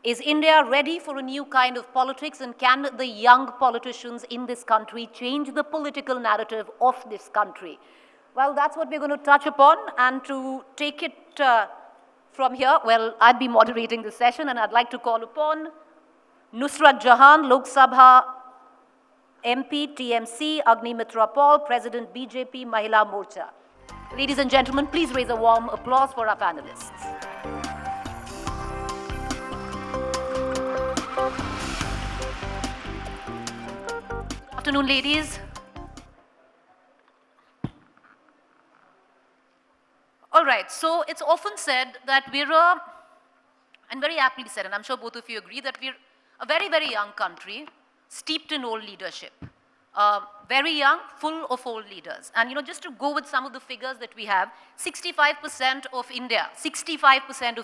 Is India ready for a new kind of politics, and can the young politicians in this country change the political narrative of this country? Well, that's what we're going to touch upon, and to take it from here, well, I'd be moderating this session, and I'd like to call upon Nusrat Jahan, Lok Sabha MP, TMC, Agnimitra Paul, President BJP, Mahila Morcha. Ladies and gentlemen, please raise a warm applause for our panelists. Good afternoon, ladies. All right, so it's often said that and very aptly said, and I'm sure both of you agree, that we're a very, very young country, steeped in old leadership. Very young, full of old leaders. And just to go with some of the figures that we have, 65% of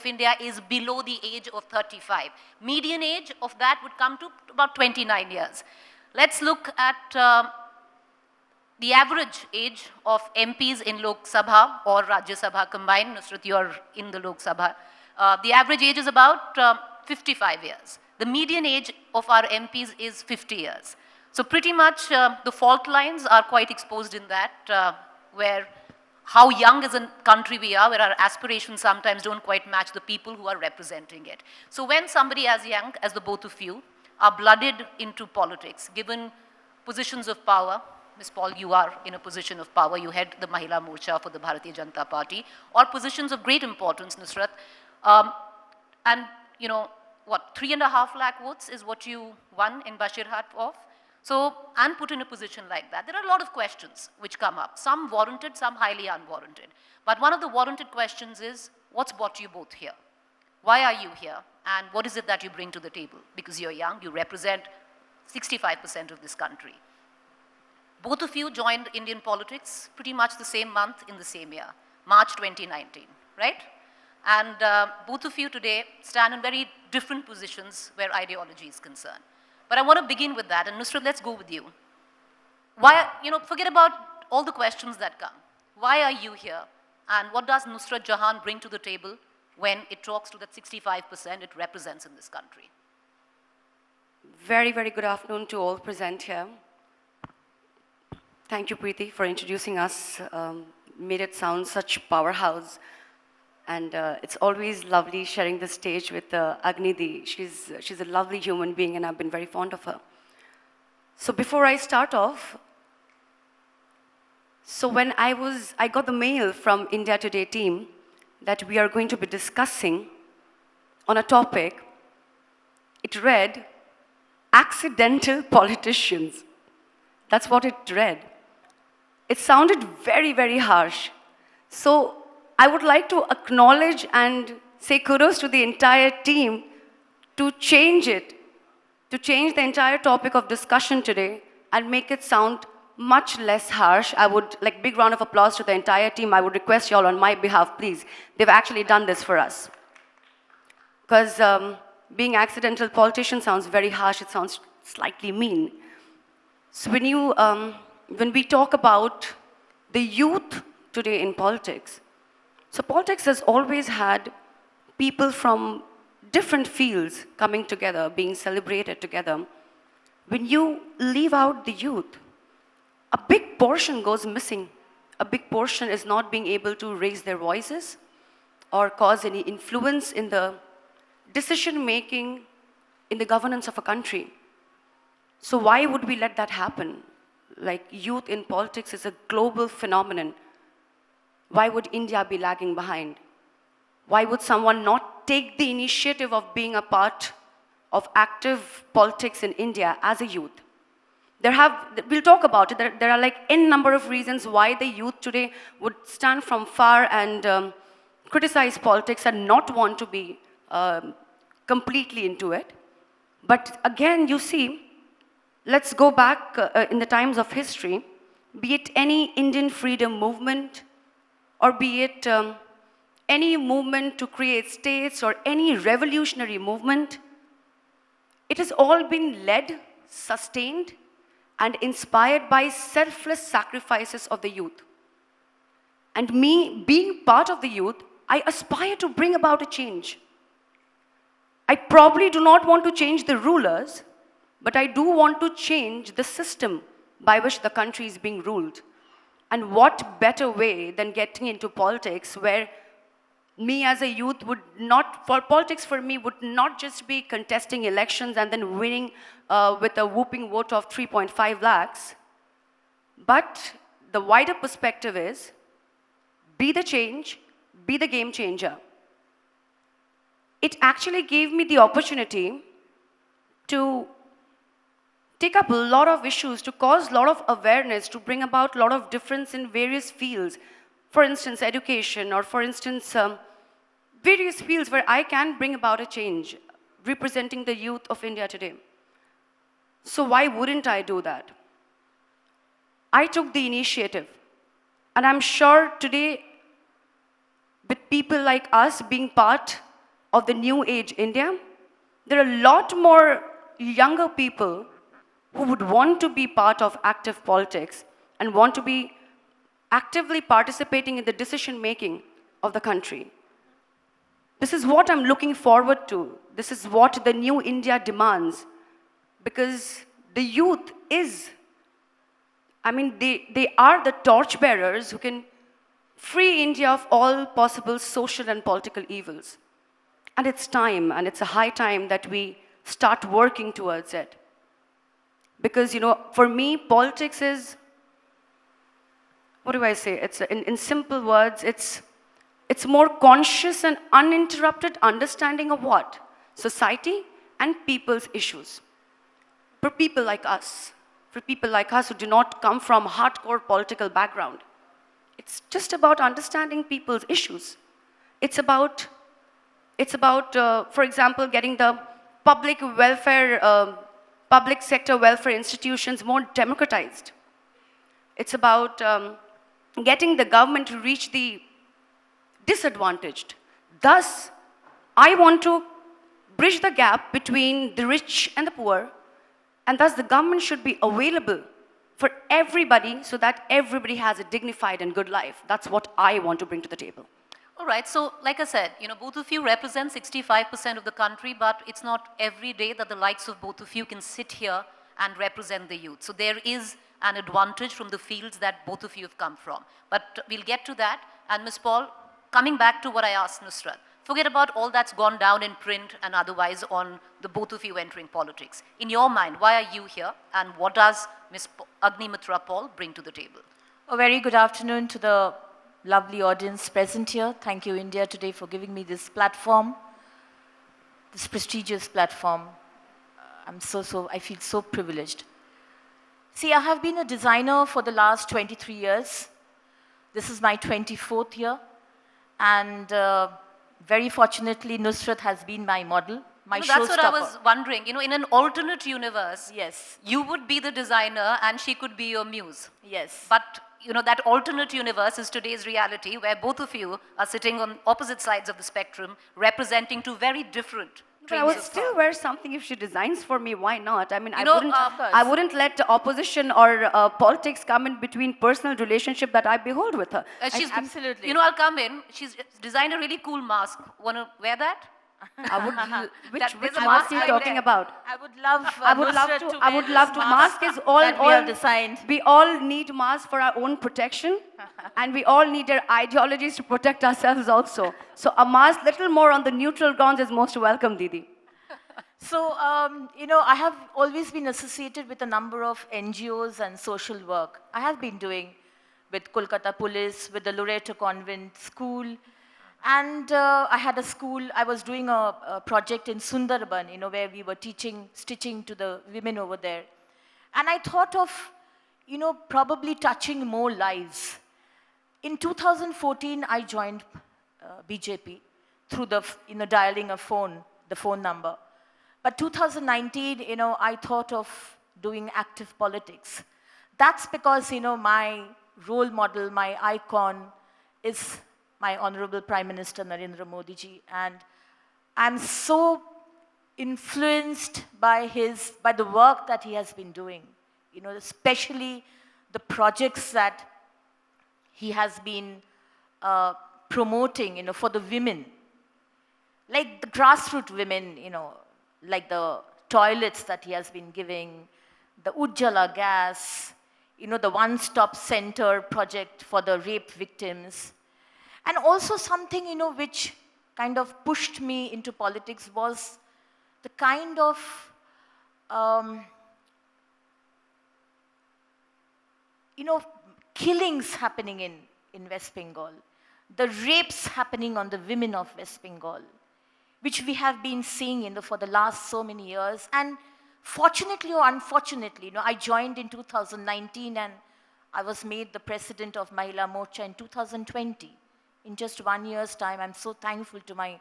India is below the age of 35. Median age of that would come to about 29 years. Let's look at the average age of MPs in Lok Sabha or Rajya Sabha combined. Nusrat, you're in the Lok Sabha. The average age is about 55 years. The median age of our MPs is 50 years. So pretty much the fault lines are quite exposed in that, where how young as a country we are, where our aspirations sometimes don't quite match the people who are representing it. So when somebody as young as the both of you are blooded into politics, given positions of power, Ms. Paul, you are in a position of power, you head the Mahila Morcha for the Bharatiya Janata Party, or positions of great importance, Nusrat, and 3.5 lakh votes is what you won in Bashirhat of. So, and put in a position like that, there are a lot of questions which come up, some warranted, some highly unwarranted. But one of the warranted questions is, what's brought you both here? Why are you here? And what is it that you bring to the table? Because you're young, you represent 65% of this country. Both of you joined Indian politics pretty much the same month in the same year, March 2019, right? And both of you today stand in very different positions where ideology is concerned. But I want to begin with that, and Nusrat, let's go with you. Why, forget about all the questions that come. Why are you here? And what does Nusrat Jahan bring to the table when it talks to that 65% it represents in this country? Very, very good afternoon to all present here. Thank you, Preeti, for introducing us. Made it sound such powerhouse. And it's always lovely sharing the stage with Agnidi. She's a lovely human being, and I've been very fond of her. So before I start off, so when I got the mail from India Today team that we are going to be discussing on a topic, it read, accidental politicians. That's what it read. It sounded very, very harsh. So I would like to acknowledge and say kudos to the entire team to change it, to change the entire topic of discussion today and make it sound much less harsh. I would like big round of applause to the entire team. I would request you all on my behalf, please. They've actually done this for us. Because being accidental politician sounds very harsh. It sounds slightly mean. So when we talk about the youth today in politics, so politics has always had people from different fields coming together, being celebrated together. When you leave out the youth, a big portion goes missing. A big portion is not being able to raise their voices or cause any influence in the decision-making in the governance of a country. So why would we let that happen? Like, youth in politics is a global phenomenon. Why would India be lagging behind? Why would someone not take the initiative of being a part of active politics in India as a youth? We'll talk about it. There are like n number of reasons why the youth today would stand from far and criticize politics and not want to be completely into it. But again, you see, let's go back in the times of history, be it any Indian freedom movement, or be it any movement to create states or any revolutionary movement, it has all been led, sustained, and inspired by selfless sacrifices of the youth. And me, being part of the youth, I aspire to bring about a change. I probably do not want to change the rulers, but I do want to change the system by which the country is being ruled. And what better way than getting into politics where me as a youth would not, for politics for me would not just be contesting elections and then winning with a whooping vote of 3.5 lakhs, but the wider perspective is be the change, be the game changer. It actually gave me the opportunity to take up a lot of issues, to cause a lot of awareness, to bring about a lot of difference in various fields. For instance, education, or for instance, various fields where I can bring about a change, representing the youth of India today. So why wouldn't I do that? I took the initiative, and I'm sure today, with people like us being part of the new age India, there are a lot more younger people who would want to be part of active politics and want to be actively participating in the decision making of the country. This is what I'm looking forward to. This is what the new India demands, because the youth is, they are the torchbearers who can free India of all possible social and political evils. And it's time, and it's a high time that we start working towards it. Because, for me, politics is, what do I say? It's, in simple words, it's more conscious and uninterrupted understanding of what? Society and people's issues. For people like us who do not come from hardcore political background, it's just about understanding people's issues. It's about, for example, getting the public sector welfare institutions more democratized. It's about getting the government to reach the disadvantaged. Thus, I want to bridge the gap between the rich and the poor, and thus the government should be available for everybody so that everybody has a dignified and good life. That's what I want to bring to the table. All right, so like I said, both of you represent 65% of the country, but it's not every day that the likes of both of you can sit here and represent the youth. So there is an advantage from the fields that both of you have come from. But we'll get to that. And Ms. Paul, coming back to what I asked Nusrat, forget about all that's gone down in print and otherwise on the both of you entering politics. In your mind, why are you here, and what does Ms. Agnimitra Paul bring to the table? A very good afternoon to the lovely audience present here. Thank you, India Today, for giving me this platform, this prestigious platform. I feel so privileged. See, I have been a designer for the last 23 years. This is my 24th year. And very fortunately, Nusrat has been my model, my showstopper. That's what I was wondering. In an alternate universe, yes, you would be the designer and she could be your muse. Yes. But that alternate universe is today's reality, where both of you are sitting on opposite sides of the spectrum, representing two very different. But I would still wear something if she designs for me. Why not? I wouldn't let opposition or politics come in between personal relationship that I behold with her. Absolutely. I'll come in. She's designed a really cool mask. Want to wear that? Which mask are you talking about? I would love to. Mask is all we have designed. We all need masks for our own protection, and we all need our ideologies to protect ourselves also. So a mask, little more on the neutral grounds, is most welcome, Didi. So I have always been associated with a number of NGOs and social work. I have been doing with Kolkata Police, with the Loreto Convent School. And I had a school, I was doing a project in Sundarban, where we were teaching stitching to the women over there. And I thought of, probably touching more lives. In 2014, I joined BJP through dialing the phone number. But 2019, I thought of doing active politics. That's because, my role model, my icon is my Honorable Prime Minister Narendra Modi ji, and I'm so influenced by the work that he has been doing, especially the projects that he has been promoting, for the women. like the grassroots women, you know, like the toilets that he has been giving, the Ujjala gas, you know, the one-stop center project for the rape victims. And also something, you know, which kind of pushed me into politics was the kind of you know, killings happening in West Bengal, the rapes happening on the women of West Bengal, which we have been seeing for the last so many years. And fortunately or unfortunately, you know, I joined in 2019 and I was made the president of Mahila Morcha in 2020. In just 1 year's time, I'm so thankful to my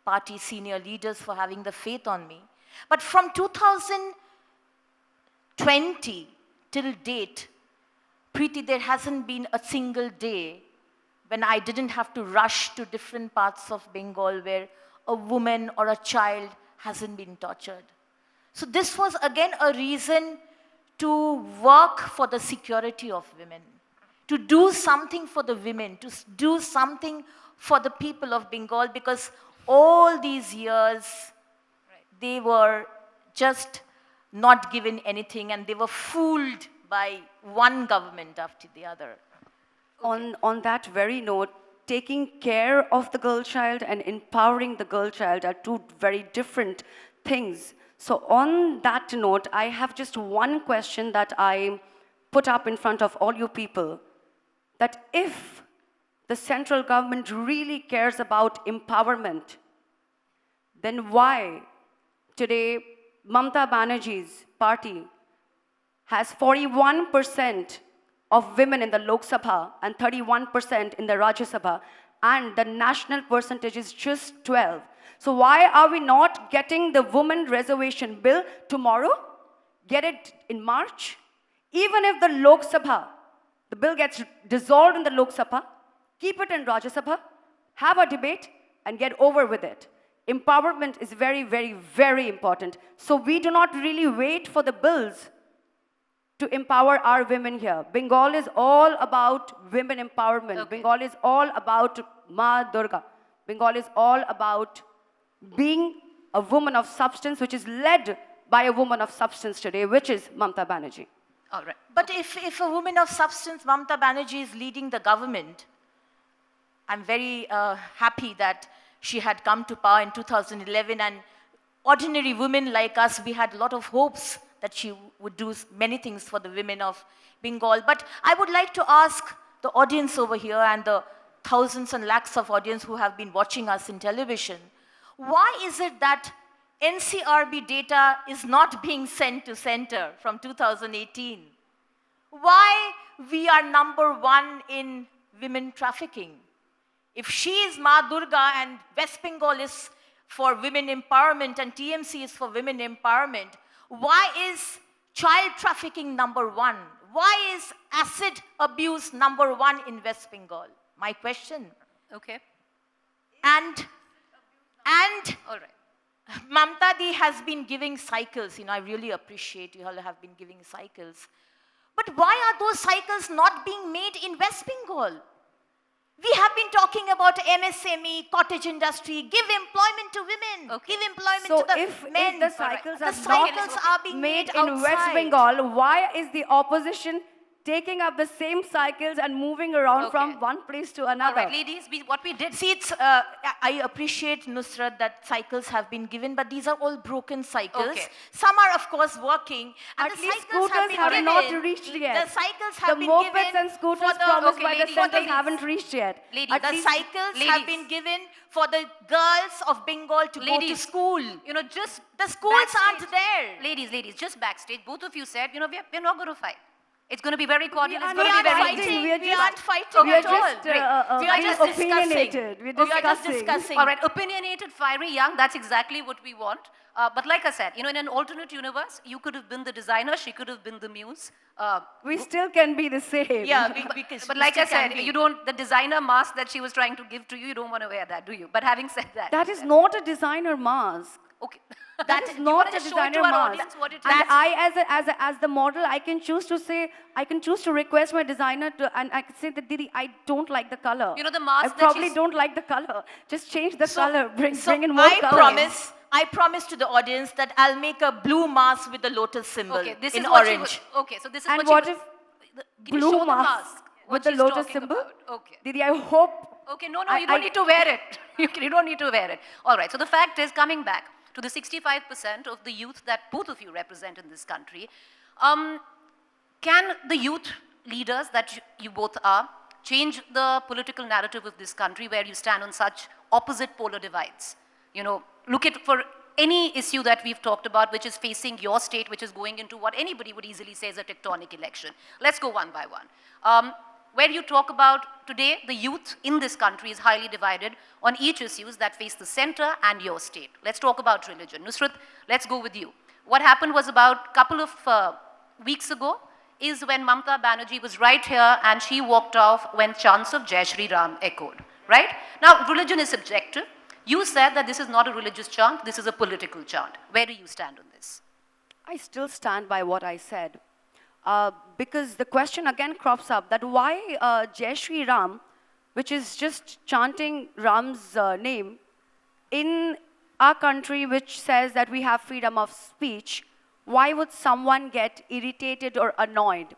party senior leaders for having the faith on me. But from 2020 till date, Preeti, there hasn't been a single day when I didn't have to rush to different parts of Bengal where a woman or a child hasn't been tortured. So this was again a reason to work for the security of women, to do something for the women, to do something for the people of Bengal, because all these years, they were just not given anything and they were fooled by one government after the other. On that very note, taking care of the girl child and empowering the girl child are two very different things. So on that note, I have just one question that I put up in front of all you people, that if the central government really cares about empowerment, then why today Mamata Banerjee's party has 41% of women in the Lok Sabha and 31% in the Rajya Sabha, and the national percentage is just 12. So why are we not getting the women reservation bill tomorrow? Get it in March? Even if the Lok Sabha, the bill gets dissolved in the Lok Sabha, keep it in Rajya Sabha, have a debate, and get over with it. Empowerment is very, very, very important. So we do not really wait for the bills to empower our women here. Bengal is all about women empowerment. Okay. Bengal is all about Ma Durga. Bengal is all about being a woman of substance, which is led by a woman of substance today, which is Mamata Banerjee. All right. But if a woman of substance, Mamata Banerjee, is leading the government, I'm very happy that she had come to power in 2011, and ordinary women like us, we had a lot of hopes that she would do many things for the women of Bengal. But I would like to ask the audience over here and the thousands and lakhs of audience who have been watching us in television, why is it that NCRB data is not being sent to center from 2018? Why we are #1 in women trafficking? If she is Ma Durga and West Bengal is for women empowerment and TMC is for women empowerment, why is child trafficking #1? Why is acid abuse #1 in West Bengal? My question. Okay. And all right. Mamata Di has been giving cycles. You know, I really appreciate you all have been giving cycles. But why are those cycles not being made in West Bengal? We have been talking about MSME, cottage industry, give employment to women, Okay. give employment So to the men. if the cycles The are cycles not are being made made in West outside. Bengal, why is the opposition taking up the same cycles and moving around Okay. from one place to All another? right, ladies, what we did. See, I appreciate, Nusrat, that cycles have been given, but these are all broken cycles. Okay. Some are, of course, working. And At the least cycles scooters been have given. not reached yet. The cycles The have been mopeds given and scooters for the, promised Okay, by the ladies, centers ladies. haven't reached yet. Ladies, At the least- cycles have ladies. been given for the girls of Bengal to go to Ladies, school. You know, just The schools backstage- aren't there. Ladies, just backstage, both of you said, you know, we're not going to fight. It's going to be very cordial. It's are going We to aren't be very fighting. easy. We are We just- aren't fighting we are at all. just, We are being just discussing. opinionated. We're We are just discussing. discussing. All right, opinionated, fiery, young, that's exactly what we want. But like I said, you know, in an alternate universe, you could have been the designer, she could have been the muse. We still can be the same. Yeah, But like I said, you don't, the designer mask that she was trying to give to you, you don't want to wear that, do you? But having said that. That is not a designer mask. Okay. That is You not wanna a just show it to designer our mask. audience what it And is? I, as the model, I can choose to say, I can choose to request my designer to, and I can say that, Didi, I don't like the color. You know, the mask I that probably she's- don't like the color. Just change the color. Bring in more I color. promise to the audience that I'll make a blue mask with the lotus symbol Okay, this in is what orange. she was, okay, so this is And what what she if was, can you blue show the mask mask? What with the she's lotus talking symbol? about? Okay. Didi, I hope. Okay, no, you don't need to wear it. You don't need to wear it. All right, so the fact is, coming back to the 65% of the youth that both of you represent in this country, can the youth leaders that you both are change the political narrative of this country where you stand on such opposite polar divides? You know, look at for any issue that we've talked about which is facing your state, which is going into what anybody would easily say is a tectonic election. Let's go one by one. Where you talk about today, the youth in this country is highly divided on each issues that face the center and your state. Let's talk about religion. Nusrat, let's go with you. What happened was about a couple of weeks ago is when Mamata Banerjee was right here and she walked off when chants of Jai Shri Ram echoed, right? Now, religion is subjective. You said that this is not a religious chant, this is a political chant. Where do you stand on this? I still stand by what I said. Because the question again crops up that why Jai Shri Ram, which is just chanting Ram's name, in our country which says that we have freedom of speech, why would someone get irritated or annoyed?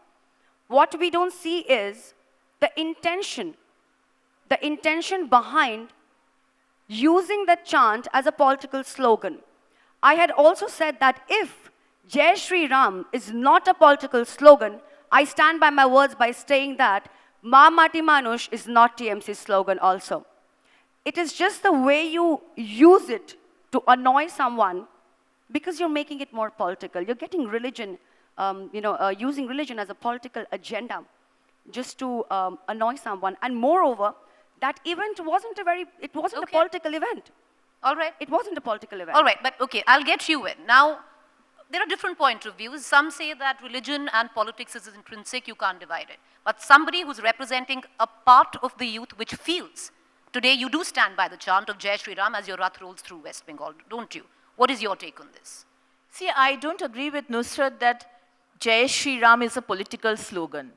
What we don't see is the intention behind using the chant as a political slogan. I had also said that if Jai Shri Ram is not a political slogan, I stand by my words by saying that Ma Mati Manush is not TMC's slogan also. It is just the way you use it to annoy someone because you're making it more political. You're getting religion, using religion as a political agenda just to annoy someone. And moreover, that event wasn't a political event. All right. It wasn't a political event. All right, but okay, I'll get you in. Now, there are different points of views. Some say that religion and politics is intrinsic, you can't divide it. But somebody who's representing a part of the youth which feels, today you do stand by the chant of Jai Shri Ram as your Rath rolls through West Bengal, don't you? What is your take on this? See, I don't agree with Nusrat that Jai Shri Ram is a political slogan.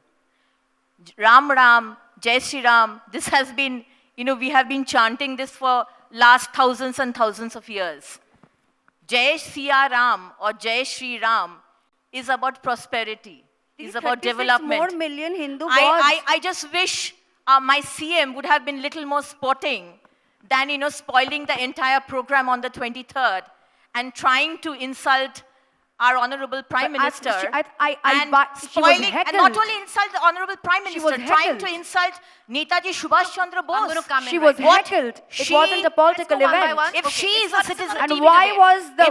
Ram Ram, Jai Shri Ram, this has been, we have been chanting this for last thousands and thousands of years. Jai Siya Ram or Jai Shri Ram is about prosperity, is about development. More million Hindu gods. I just wish my CM would have been little more sporting than, spoiling the entire program on the 23rd and trying to insult our Honorable Prime Minister and spoiling, and not only insult the Honorable Prime Minister, trying to insult Netaji Subhash Chandra Bose. She was heckled. It wasn't a political event. If she is a citizen, and why was the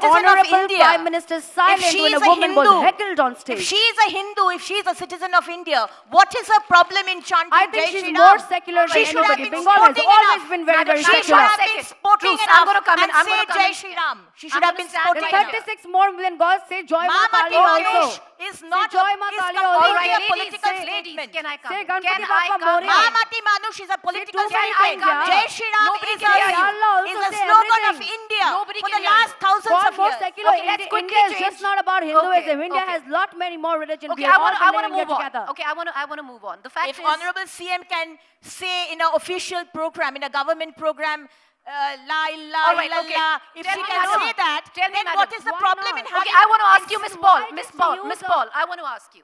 Honorable Prime Minister silent when a woman was heckled on stage? If she is a Hindu, if she is a citizen of India, what is her problem in chanting I think Jai she's Shri more Ram? secular than She should have anybody. been Bengal has sporting always enough. been very, very She should secular. have been sporting Bruce, enough I'm gonna come in, and I'm gonna say come Jai in. Shri Ram. She should I'm have gonna been stand sporting right enough. 36 more million gods say Joy Ma Kali Manush also. is not Joy Ma Kali also. completely All right, a ladies, political ladies, statement. can I come Say in? Ganpati Can I Bappa come Moria. in? Mati Manush is a political two statement. times, yeah. Jai Shri Ram Nobody is can hear you. a say slogan of everything. India Nobody for can the hear last you. thousands For of more years. secular, Okay, let's quickly India is change. just not about Hinduism. Okay, India okay. has lot many more religions. Okay, We are all I want to living here move on. together. Okay, I want to move on. The fact If is, Honorable CM can say in an official program, in a government program, la ilaha all right, okay. illallah, if Tell she me, can madam. say that, Tell me, then madam. what is the Why problem not? in having... okay, I want to ask you, It's Miss Paul, why Miss does Paul, she Miss use Paul, I want to ask you.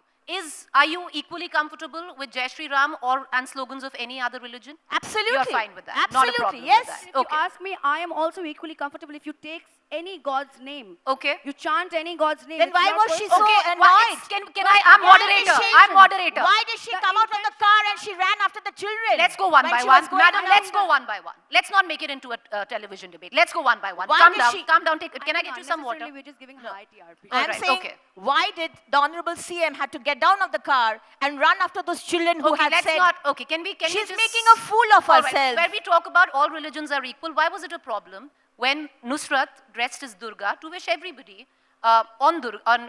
Are you equally comfortable with Jai Shri Ram and slogans of any other religion? Absolutely. You're fine with that. Absolutely, Not a problem yes. with that. If you Okay. ask me, I am also equally comfortable if you take any god's name. Okay. You chant any god's name. Then It's why your was she personal- so Okay, annoyed? I'm Why did moderator. she- I'm moderator. Why did she The come out of the car and she ran after the children? Let's go one when by she one. was going Madam, along let's the- go one by one. Let's not make it into a television debate. Let's go one by one. Why Calm did down, she- calm down. Can I get you some water? Unnecessarily, we're just giving high TRP. I'm Alright, saying, okay. why did the Honorable CM had to get down of the car and run after those children who Okay, had let's said... not. Okay, can we She's just, making a fool of All right, herself. where we talk about all religions are equal, why was it a problem when Nusrat dressed as Durga to wish everybody on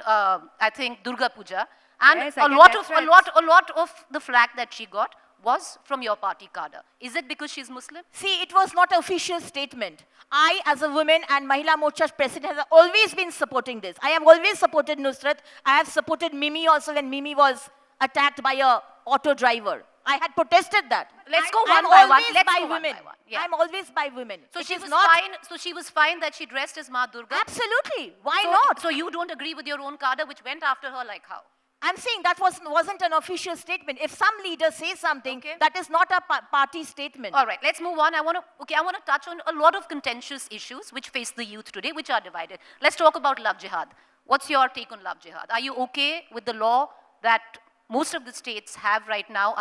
I think Durga Puja, and Yes, I a get lot that of threat. a lot of the flack that she got was from your party cadre. Is it because she's Muslim? See, it was not an official statement. I, as a woman and Mahila Morcha's president, has always been supporting this. I have always supported Nusrat. I have supported Mimi also when Mimi was attacked by a auto driver. I had protested that. Let's go one by one. Let's go one by one. Yeah. I'm always by women. So she was fine. So she was fine that she dressed as Ma Durga. Absolutely. Why not? So you don't agree with your own cadre, which went after her like how? I'm saying that wasn't an official statement. If some leader says something, that is not a party statement. All right, let's move on. I want to touch on a lot of contentious issues which face the youth today, which are divided. Let's talk about love jihad. What's your take on love jihad? Are you okay with the law that most of the states have right now?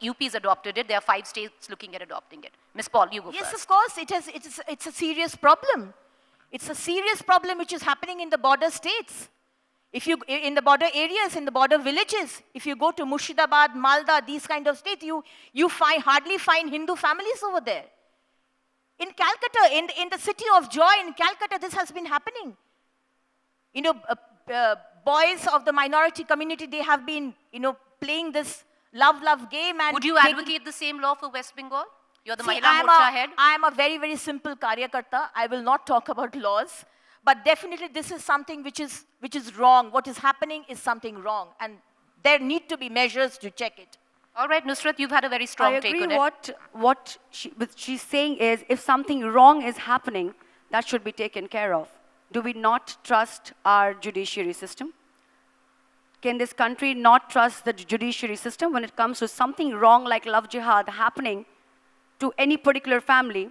UP's adopted it. There are 5 states looking at adopting it. Ms. Paul, you go first. Yes, of course. It's a serious problem. It's a serious problem which is happening in the border states. If you, in the border areas, in the border villages, if you go to Murshidabad, Malda, these kind of states, you hardly find Hindu families over there. In Calcutta, in the city of joy in Calcutta, this has been happening. You know, boys of the minority community, they have been, playing this love game. And would you advocate the same law for West Bengal? You're the Mahila Morcha head. I am a very, very simple karyakarta. I will not talk about laws. But definitely this is something which is wrong. What is happening is something wrong. And there need to be measures to check it. All right, Nusrat, you've had a very strong take on it. I agree what she's saying is, if something wrong is happening, that should be taken care of. Do we not trust our judiciary system? Can this country not trust the judiciary system when it comes to something wrong like love jihad happening to any particular family?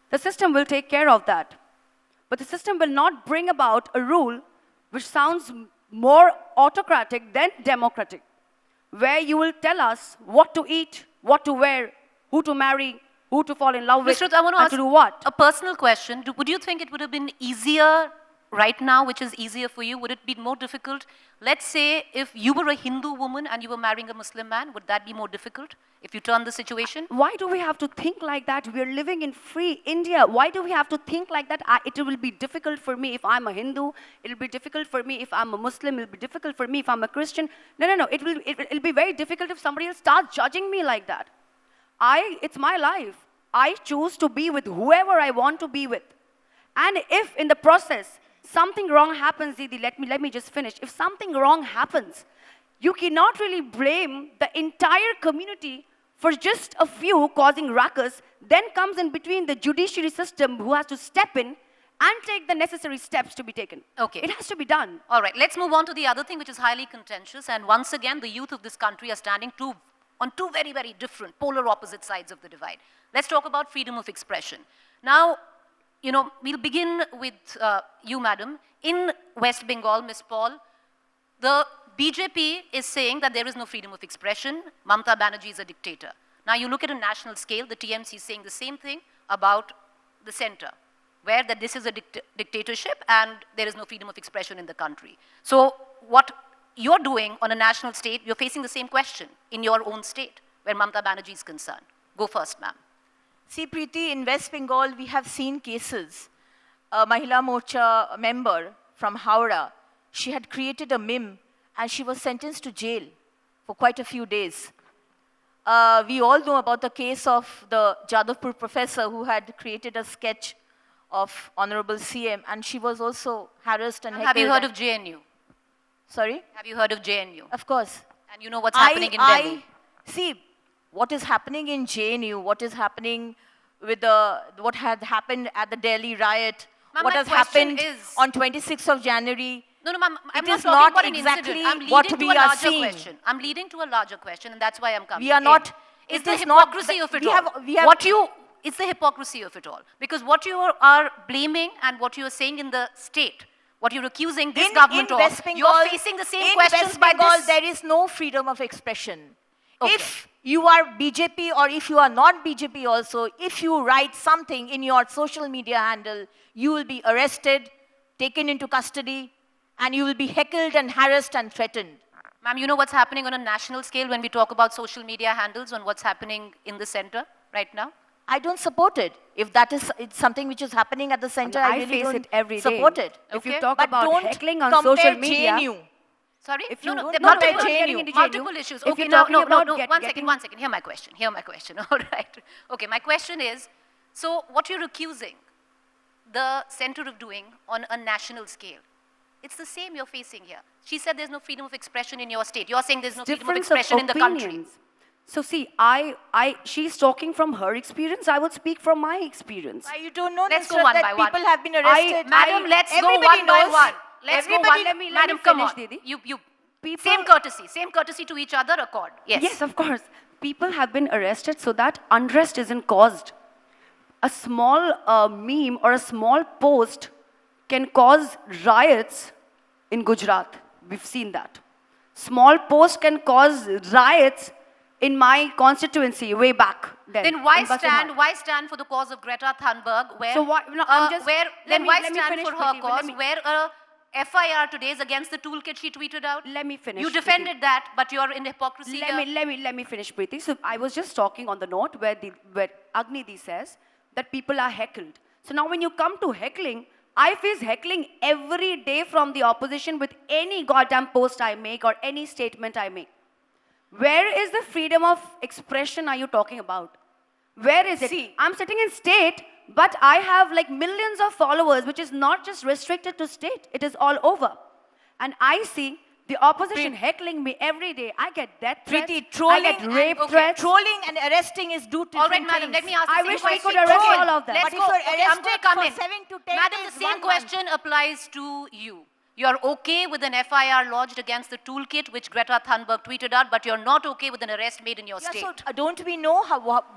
The system will take care of that. But the system will not bring about a rule which sounds more autocratic than democratic, where you will tell us what to eat, what to wear, who to marry, who to fall in love with, Nusrat, I want to ask to do what. A personal question. Would you think it would have been easier right now, which is easier for you? Would it be more difficult? Let's say if you were a Hindu woman and you were marrying a Muslim man, would that be more difficult if you turn the situation? Why do we have to think like that? We are living in free India. Why do we have to think like that? It will be difficult for me if I'm a Hindu. It will be difficult for me if I'm a Muslim. It will be difficult for me if I'm a Christian. No. It will be very difficult if somebody else starts judging me like that. It's my life. I choose to be with whoever I want to be with. And if in the process something wrong happens, Didi, let me just finish. If something wrong happens, you cannot really blame the entire community for just a few causing ruckus. Then comes in between the judiciary system who has to step in and take the necessary steps to be taken. Okay. It has to be done. All right, let's move on to the other thing which is highly contentious. And once again, the youth of this country are standing on two very, very different, polar opposite sides of the divide. Let's talk about freedom of expression. Now, we'll begin with you, madam. In West Bengal, Ms. Paul, the BJP is saying that there is no freedom of expression. Mamata Banerjee is a dictator. Now, you look at a national scale, the TMC is saying the same thing about the center, where that this is a dictatorship and there is no freedom of expression in the country. So what you're doing on a national state, you're facing the same question in your own state, where Mamata Banerjee is concerned. Go first, ma'am. See, Preeti, in West Bengal, we have seen cases. A Mahila Morcha member from Howrah, she had created a meme and she was sentenced to jail for quite a few days. We all know about the case of the Jadavpur professor who had created a sketch of Honorable CM, and she was also harassed and heckled. Have you heard of JNU? Sorry? Have you heard of JNU? Of course. And you know what's happening in Delhi? See, what is happening in JNU, what is happening with what had happened at the Delhi riot, what has happened on 26th of January. No, ma'am, I'm not talking about exactly an incident. I'm leading what to we a are larger seeing. question. I'm leading to a larger question, and that's why I'm coming. We are not. It's the hypocrisy of it all. It's the hypocrisy of it all. Because what you are blaming and what you are saying in the state, what you're accusing this government of, you're facing the same questions by this. There is no freedom of expression. Okay. If you are BJP or if you are not BJP also, if you write something in your social media handle, you will be arrested, taken into custody, and you will be heckled and harassed and threatened. Ma'am, you know what's happening on a national scale when we talk about social media handles on what's happening in the center right now? I don't support it. If that is something which is happening at the center, I really face don't it every day. support it. If Okay. you talk But about don't heckling on compare social media, JNU. Sorry? If No, you no, don't there know are about multiple, getting into multiple JNU, issues. if Okay, you're no, talking no, about no. One second, getting- one second. Hear my question. Hear my question. All right. Okay, my question is, so what you're accusing the center of doing on a national scale, it's the same you're facing here. She said there's no freedom of expression in your state. You're saying there's no freedom of Difference expression in the country. opinions. So see, she's talking from her experience. I will speak from my experience. You don't know, Let's go Nusrat, one that by one. people have been arrested. Madam, let's go everybody one by knows. one. Let's go Everybody- one. let me Madam, come finish, on. Didi. You, People- same courtesy to each other accord. Yes. Yes, of course. People have been arrested so that unrest isn't caused. A small meme or a small post can cause riots in Gujarat. We've seen that. Small post can cause riots in my constituency way back Then why in Basant stand? Hall. Why stand for the cause of Greta Thunberg? Where, So what- no, I'm just- where? let Then me- why let me stand finish, for her Preeti, let cause? me- Where a FIR today is against the toolkit she tweeted out. Let me finish, You Preeti. defended that, but you're in hypocrisy. Let me finish, Preeti. So I was just talking on the note where Agnidi says that people are heckled. So now when you come to heckling, I face heckling every day from the opposition with any goddamn post I make or any statement I make. Where is the freedom of expression are you talking about? Where is it? See. I'm sitting in state, but I have like millions of followers, which is not just restricted to state. It is all over. And I see the opposition heckling me every day. I get death threats. Preeti, trolling I get rape and, threats. trolling and arresting is two different All right, madam, let things. me ask the I same wish we question. could arrest Okay, all of them. Let's But if go. you're Okay, I'm going to arrested come for in. 7 to 10 Madam, days, the same 1 month. question applies to you. You're okay with an FIR lodged against the toolkit which Greta Thunberg tweeted out, but you're not okay with an arrest made in your Yeah, state. so don't we know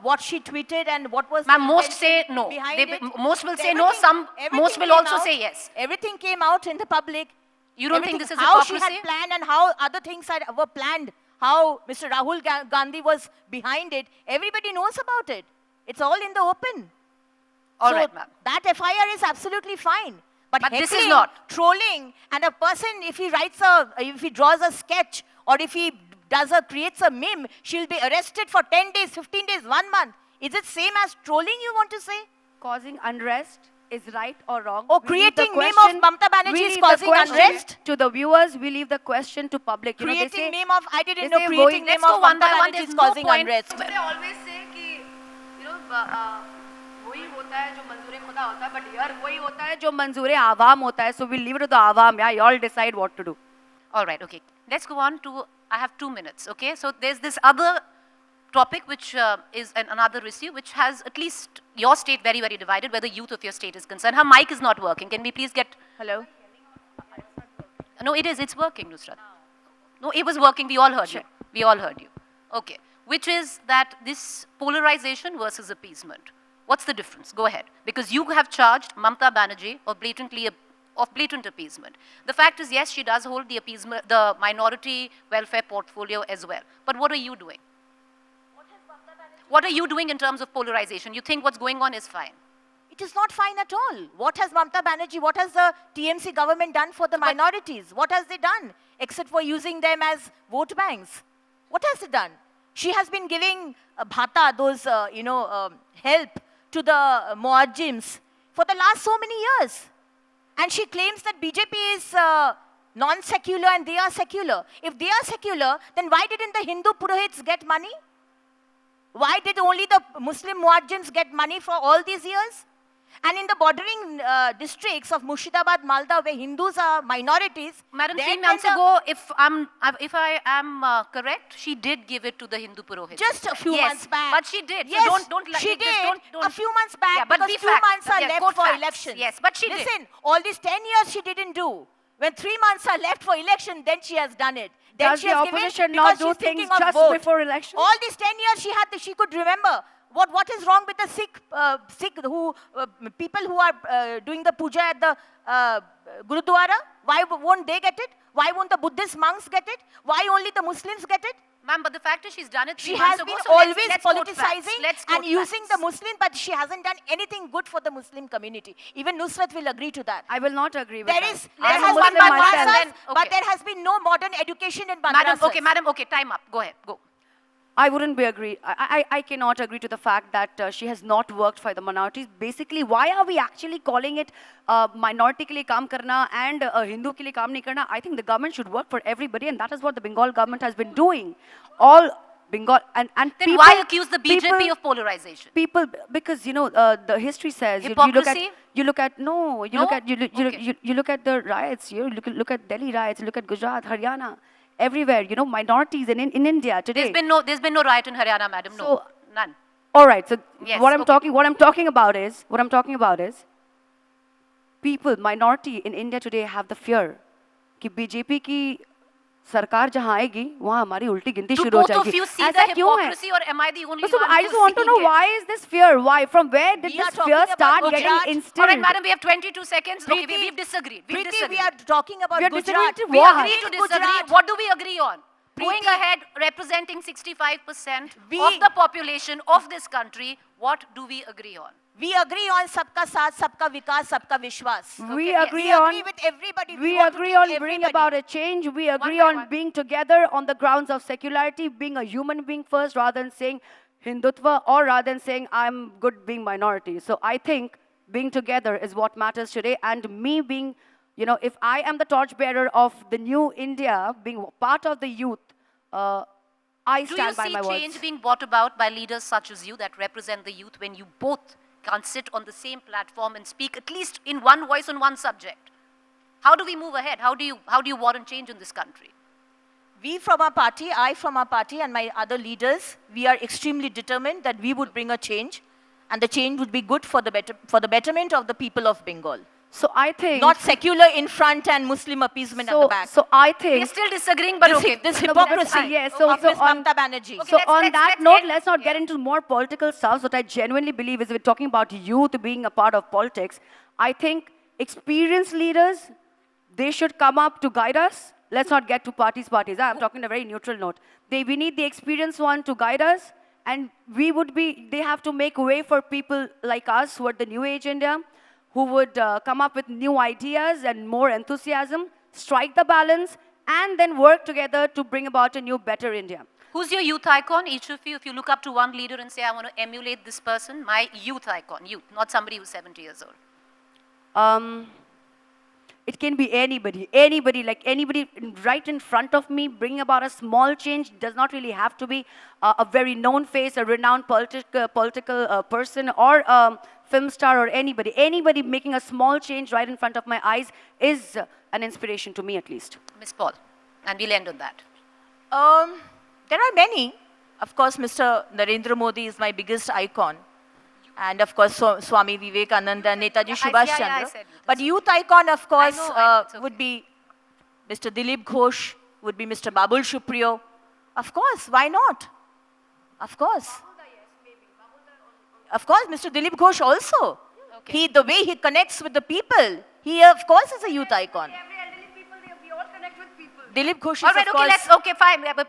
what she tweeted and what was Ma'am, the most say intention no. behind They- it? most will say no, Everything most will came also out. say yes. Everything came out in the public. You don't think Everything- this is how she hypocrisy? had planned and how other things were planned, how Mr. Rahul Gandhi was behind it. Everybody knows about it. It's all in the open. All So right, ma'am. that FIR is absolutely fine. But this is heckling, not. trolling, and a person, if he draws a sketch or if he creates a meme, she'll be arrested for 10 days, 15 days, 1 month. Is it same as trolling, you want to say? Causing unrest is right or wrong. Oh, We leave the creating meme question- of Mamata Banerjee we is leave the causing question unrest? To the viewers, we leave the question to public. You know, they Creating say- meme of, I didn't they know say creating Let's meme go of one by Mamata one. Banerjee There's is no causing point. unrest. But they always say कि, you know, वही होता है जो मंजूर खुदा होता है, but here वही होता है जो मंजूर आवाम होता है. So we leave it to the Awam. Yeah, you all decide what to do. All right, okay. Let's go on to, I have 2 minutes, okay? So there's this other topic which is another issue which has at least your state very, very divided, where the youth of your state is concerned. Her mic is not working. Can we please get... Hello? No, it's working, Nusrat. No, it was working. We all heard you. We all heard you. Okay. Which is that this polarization versus appeasement. What's the difference? Go ahead. Because you have charged Mamata Banerjee of blatant appeasement. The fact is, yes, she does hold the minority welfare portfolio as well. But what are you doing? What are you doing in terms of polarization? You think what's going on is fine? It is not fine at all. What has Mamata Banerjee, what has the TMC government done for the minorities? What has they done? Except for using them as vote banks. What has it done? She has been giving bhata, those, help to the muajjims for the last so many years. And she claims that BJP is non-secular and they are secular. If they are secular, then why didn't the Hindu Purohits get money? Why did only the Muslim muajjims get money for all these years? And in the bordering districts of Murshidabad, Malda, where Hindus are minorities, Madam, there 3 then months the- ago, if I am correct, she did give it to the Hindu Purohits. just a few Yes, months back. but she did. So Yes, don't she just did. don't- A few months back, Yeah, but because be few fact. months are Yeah, left quote for facts. elections. Yes, but she did. Listen, all these 10 years she didn't do. When 3 months are left for election, then she has done it. Then Does she the has given opposition because not do she's thinking things of just vote. before election? All these 10 years she could remember. What is wrong with the Sikh who people who are doing the puja at the Gurudwara? Why won't they get it? Why won't the Buddhist monks get it? Why only the Muslims get it? Ma'am, but the fact is she's done it 3 She months has ago, been so let's always quote facts. politicizing Let's quote and using facts. the Muslim, but she hasn't done anything good for the Muslim community. Even Nusrat will agree to that. I will not agree with There that. is, I there am a has Muslim been myself. madrasas, Okay. but there has been no modern education in madrasas. Madam, okay, time up. Go ahead, go. I wouldn't be agree. I cannot agree to the fact that she has not worked for the minorities. Basically, why are we actually calling it minority ke liye kaam karna and Hindu ke liye kaam nahi karna? I think the government should work for everybody, and that is what the Bengal government has been doing. All Bengal and Then people, why accuse the BJP people, of polarization? people, because you know the history says Hypocrisy? you look at no, you No? look at Okay. you look at the riots. You look at Delhi riots. You look at Gujarat, Haryana, everywhere. You know, minorities in India today. There's been no riot in Haryana, madam. No, So- none. All right. So Yes, what I'm okay. talking about is people, minority in India today have the fear कि BJP की सरकार जहाँ आएगी वहाँ हमारी उल्टी गिनती Do शुरू हो both of जाएगी. you see the ऐसा क्यों है? hypocrisy, or am I the only So one I who's just want to seeing know it? why is this fear? Why? From where did We are this talking fear about start Gujarat. getting All instilled? All right, madam, we have 22 seconds. Okay, Preeti, we've disagreed. We've Preeti, disagreed. we are talking about We are disagreeing Gujarat. to We what? agree to disagree. Gujarat. What do we agree on? Going Preeti, ahead, representing 65% We- of the population of this country, what do we agree on? We agree on sabka saath, sabka vikas, sabka vishwas. We yes. agree We on. agree with everybody. We want to agree take on bringing everybody. about a change. We agree by on one. being together on the grounds of secularity, being a human being first, rather than saying Hindutva, or rather than saying I'm good being minority. So I think being together is what matters today. And me being, you know, if I am the torchbearer of the new India, being part of the youth, I Do you stand by see my change words. being brought about by leaders such as you that represent the youth when you both can't sit on the same platform and speak at least in one voice on one subject? How do we move ahead? How do you warrant change in this country? We from our party, I from our party and my other leaders, we are extremely determined that we would bring a change, and the change would be good for the betterment of the people of Bengal. So I think Not secular in front and Muslim appeasement at the back. So I We think are still disagreeing, but this, okay. this No, but hypocrisy yes, so of Ms. on- Mamata Banerjee. Okay, So let's- on let's- that let's note, end- let's not get yeah. into more political stuff. What I genuinely believe is we're talking about youth being a part of politics. I think experienced leaders, they should come up to guide us. Let's not get to parties. I'm talking a very neutral note. We need the experienced one to guide us, and they have to make way for people like us who are the new age India, who would come up with new ideas and more enthusiasm, strike the balance, and then work together to bring about a new, better India. Who's your youth icon? Each of you, if you look up to one leader and say, I want to emulate this person, my youth icon, youth, not somebody who's 70 years old. It can be anybody, like anybody right in front of me, bringing about a small change. Does not really have to be a very known face, a renowned political person, or a film star, or anybody. Anybody making a small change right in front of my eyes is an inspiration to me, at least. Ms. Paul, and we'll end on that. There are many. Of course, Mr. Narendra Modi is my biggest icon. And of course, Swami Vivekananda, Netaji Subhash I Chandra. said it. But youth icon, of course, I know, it's okay. would be Mr. Dilip Ghosh, would be Mr. Babul Supriyo. Of course, why not? Of course. Of course, Mr. Dilip Ghosh also. Okay. The way he connects with the people, he of course is a youth icon. Dilip Ghosh is All right, of okay, course. okay, fine. Yeah, but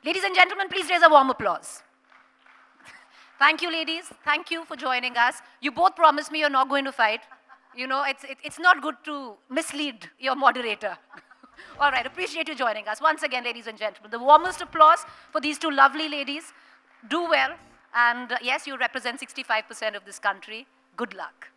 ladies and gentlemen, please raise a warm applause. Thank you, ladies. Thank you for joining us. You both promised me you're not going to fight. You know, it's not good to mislead your moderator. All right, appreciate you joining us. Once again, ladies and gentlemen, the warmest applause for these two lovely ladies. Do well. And yes, you represent 65% of this country. Good luck.